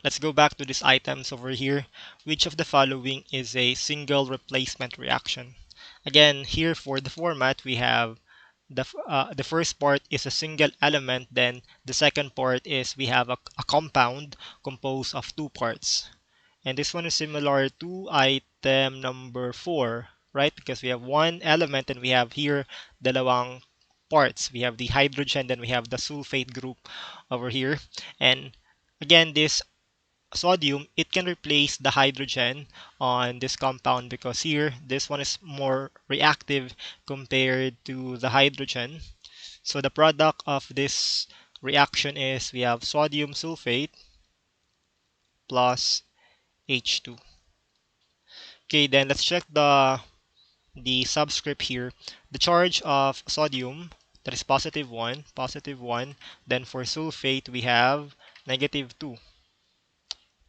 let's go back to these items over here. Which of the following is a single replacement reaction? Again, here for the format, we have the first part is a single element, then the second part is we have a compound composed of two parts. And this one is similar to item number 4, right? Because we have one element and we have here dalawang parts. We have the hydrogen, then we have the sulfate group over here. And again, this sodium, it can replace the hydrogen on this compound because here, this one is more reactive compared to the hydrogen. So the product of this reaction is we have sodium sulfate plus H2. Okay, then let's check the subscript here. The charge of sodium, that is positive 1. Then for sulfate, we have negative 2.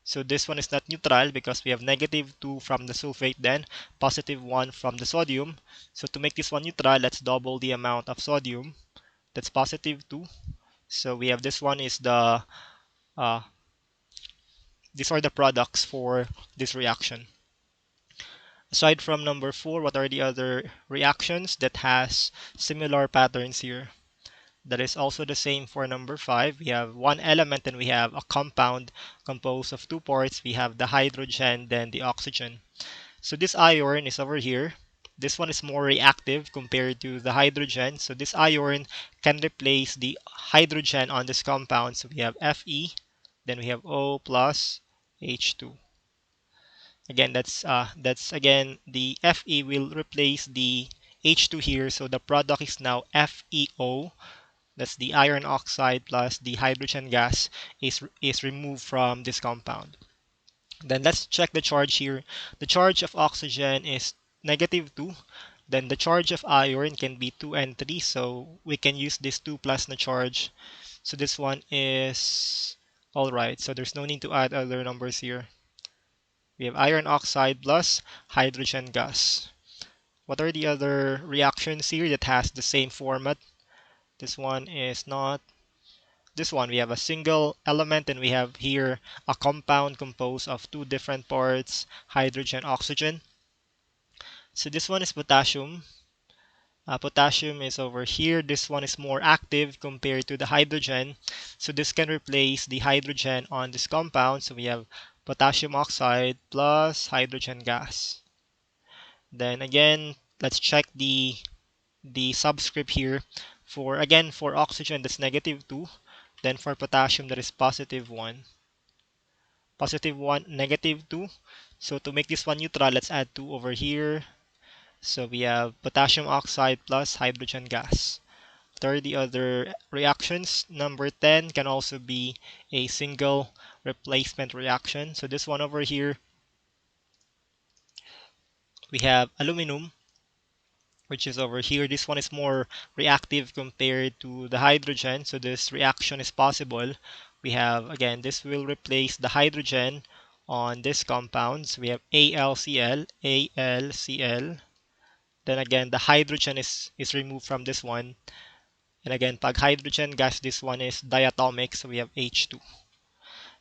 So this one is not neutral because we have negative 2 from the sulfate, then positive 1 from the sodium. So to make this one neutral, let's double the amount of sodium. That's positive 2. So we have this one is uh, these are the products for this reaction. Aside from number 4, what are the other reactions that has similar patterns here? That is also the same for number 5. We have one element and we have a compound composed of two parts. We have the hydrogen, then the oxygen. So this iron is over here. This one is more reactive compared to the hydrogen. So this iron can replace the hydrogen on this compound. So we have Fe, then we have O plus H2. Again, that's again the Fe will replace the H2 here. So the product is now FeO. That's the iron oxide plus the hydrogen gas is removed from this compound. Then let's check the charge here. The charge of oxygen is negative 2. Then the charge of iron can be 2 and 3. So we can use this 2 plus na charge. So this one is alright. So there's no need to add other numbers here. We have iron oxide plus hydrogen gas. What are the other reactions here that has the same format? This one is not. This one, we have a single element and we have here a compound composed of two different parts, hydrogen, oxygen. So this one is potassium. Potassium is over here. This one is more active compared to the hydrogen. So this can replace the hydrogen on this compound. So we have potassium oxide plus hydrogen gas. Then again, let's check the subscript here. For again, for oxygen, that's negative 2. Then for potassium, that is positive 1. Positive 1, negative 2. So to make this one neutral, let's add 2 over here. So we have potassium oxide plus hydrogen gas. What are the other reactions? Number 10 can also be a single replacement reaction. So this one over here, we have aluminum, which is over here. This one is more reactive compared to the hydrogen. So this reaction is possible. We have, again, this will replace the hydrogen on this compound. So we have AlCl, AlCl. Then again, the hydrogen is removed from this one. And again, pag hydrogen gas, this one is diatomic. So we have H2.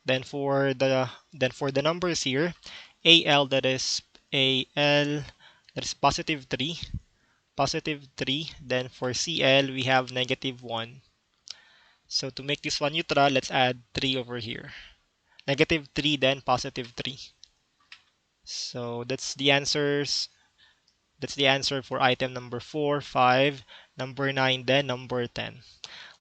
Then for the numbers here, Al that is positive 3. Positive 3. Then for Cl, we have negative 1. So to make this one neutral, let's add 3 over here. Negative 3, then positive 3. So that's the answers. That's the answer for item number 4, 5, number 9, then number 10.